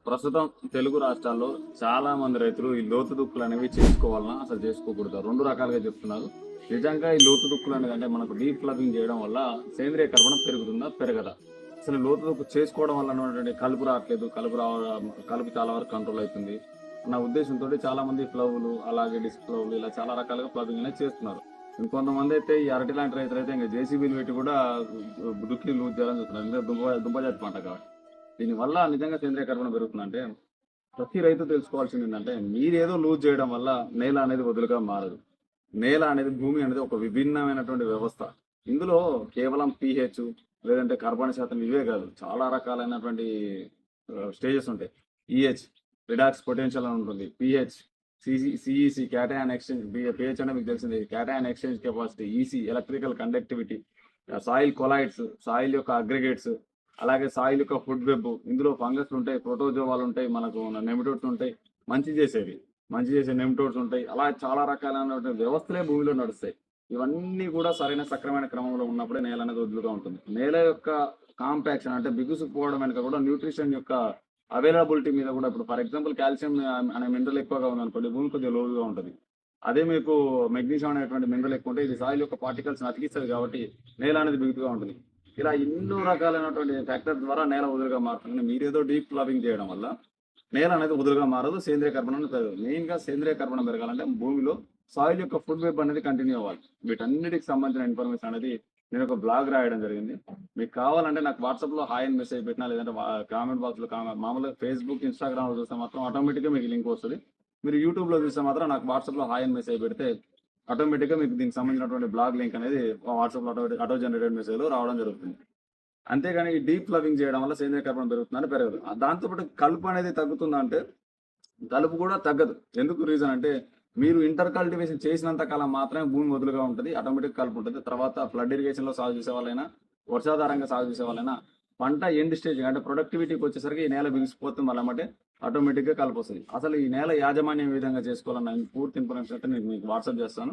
ప్రస్తుతం తెలుగు రాష్ట్రాల్లో చాలా మంది రైతులు ఈ లోతు దుక్కులు అనేవి చేసుకోవాలన్నా అసలు చేసుకోకూడదు రెండు రకాలుగా చెప్తున్నారు. నిజంగా ఈ లోతు దుక్కులు అనేది అంటే మనకు డీప్ ప్లగింగ్ చేయడం వల్ల సేంద్రియ కర్బనం పెరుగుతుందా పెరగదా? అసలు లోతు దుక్కు చేసుకోవడం వల్ల ఉన్నటువంటి కలుపు రావట్లేదు, కలుపు చాలా వరకు కంట్రోల్ అవుతుంది నా ఉద్దేశంతో చాలా మంది ప్లవ్లు అలాగే డిస్క్ ప్లవ్లు ఇలా చాలా రకాలుగా ప్లగింగ్ అనేది చేస్తున్నారు. ఇంకొంతమంది అయితే ఈ అరటి లాంటి రైతులు అయితే ఇంకా జేసీబీలు పెట్టి కూడా దుక్కి లూజ్ చేయాలని చూస్తున్నారు. ఇంకా దుంపజాతి పంట కాబట్టి దీనివల్ల నిజంగా సేంద్రియ కర్బనం పెరుగుతుందంటే ప్రతి రైతు తెలుసుకోవాల్సింది ఏంటంటే మీరేదో లూజ్ చేయడం వల్ల నేల అనేది వదులుగా మారదు. నేల అనేది భూమి అనేది ఒక విభిన్నమైనటువంటి వ్యవస్థ. ఇందులో కేవలం పీహెచ్ లేదంటే కార్బన్ శాతం ఇవే కాదు, చాలా రకాలైనటువంటి స్టేజెస్ ఉంటాయి. ఈహెచ్ రిడాక్స్ పొటెన్షియల్ అని ఉంటుంది, pH CEC cation exchange, pH అంటే మీకు తెలిసింది cation exchange capacity, EC electrical conductivity, soil colloids soil యొక్క అగ్రిగేట్స్, అలాగే సాయిల్ యొక్క ఫుడ్ వెబ్. ఇందులో ఫంగస్లు ఉంటాయి, ప్రోటోజోవాలు ఉంటాయి, మనకు నెమిటోడ్స్ ఉంటాయి, మంచి చేసే నెమిటోడ్స్ ఉంటాయి. అలా చాలా రకాలైన వ్యవస్థలే భూమిలో నడుస్తాయి. ఇవన్నీ కూడా సరైన సక్రమైన క్రమంలో ఉన్నప్పుడే నేల అనేది వదులుగా ఉంటుంది. నేల యొక్క కాంపాక్షన్ అంటే బిగుసుకుపోవడం వెనుక కూడా న్యూట్రిషన్ యొక్క అవైలబిలిటీ మీద కూడా, ఇప్పుడు ఫర్ ఎగ్జాంపుల్ కాల్షియం అనే మినరల్ ఎక్కువగా ఉందనుకోండి, భూమి కొద్దిగా లోతుగా ఉంటుంది. అదే మీకు మెగ్నీషియం అనేటువంటి మినరల్ ఎక్కువ ఉంటే ఇది సాయిల్ యొక్క పార్టికల్స్ అతికిస్తుంది కాబట్టి నేల అనేది బిగుతుగా ఉంటుంది. ఇలా ఎన్నో రకాలైనటువంటి ఫ్యాక్టర్ ద్వారా నేల వదులుగా మారుతుంది. మీరేదో డీప్ ప్లవింగ్ చేయడం వల్ల నేల అనేది వదులుగా మారదు, సేంద్రియ కర్బనం పెరగదు. మెయిన్గా సేంద్రియ కర్బనం పెరగాలంటే భూమిలో సాయిల్ యొక్క ఫుడ్ వెబ్ అనేది కంటిన్యూ అవ్వాలి. వీటన్నిటికి సంబంధించిన ఇన్ఫర్మేషన్ అనేది నేను ఒక బ్లాగ్ రాయడం జరిగింది. మీకు కావాలంటే నాకు వాట్సాప్లో హాయ్ అని మెసేజ్ పెట్టినా, లేదంటే కామెంట్ బాక్స్లో మామూలుగా ఫేస్బుక్ ఇన్స్టాగ్రామ్లో చూస్తే మాత్రం ఆటోమేటిక్గా మీకు లింక్ వస్తుంది. మీరు యూట్యూబ్లో చూస్తే మాత్రం నాకు వాట్సాప్లో హాయ్ అని మెసేజ్ పెడితే ఆటోమేటిక్గా మీకు దీనికి సంబంధించినటువంటి బ్లాగ్ లింక్ అనేది వాట్సాప్లో ఆటో జనరేటెడ్ మెసేజ్లో రావడం జరుగుతుంది. అంతేగాని ఈ డీప్ ప్లవింగ్ చేయడం వల్ల సేంద్రియ కర్బనం పెరుగుతుందని పెరగదు. దాంతోపాటు కలుపు అనేది తగ్గుతుందంటే కలుపు కూడా తగ్గదు. ఎందుకు రీజన్ అంటే మీరు ఇంటర్ కల్టివేషన్ చేసినంత కాలం మాత్రమే భూమి వదులుగా ఉంటుంది, ఆటోమేటిక్ కలుపు ఉంటుంది. తర్వాత ఫ్లడ్ ఇరిగేషన్లో సాగు చేసే వాళ్ళైనా, వర్షాధారంగా సాగు చేసే వాళ్ళైనా పంట ఎండ్ స్టేజ్ అంటే ప్రొడక్టివిటీకి వచ్చేసరికి ఈ నేల బిగిసిపోతుంది, మళ్ళీ ఆటోమేటిక్గా కలుపు వస్తుంది. అసలు ఈ నేల యాజమాన్యం ఏ విధంగా చేసుకోవాలన్న పూర్తి ఇన్ఫర్మేషన్ అయితే నేను మీకు వాట్సాప్ చేస్తాను.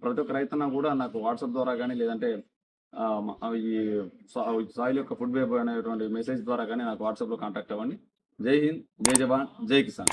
ప్రతి ఒక్క రైతున్నా కూడా నాకు వాట్సాప్ ద్వారా కానీ, లేదంటే ఈ సాయిల్ యొక్క ఫుడ్ వెబ్ అనేటువంటి మెసేజ్ ద్వారా కానీ నాకు వాట్సాప్లో కాంటాక్ట్ అవ్వండి. జై హింద్, జై జవాన్, జై కిసాన్.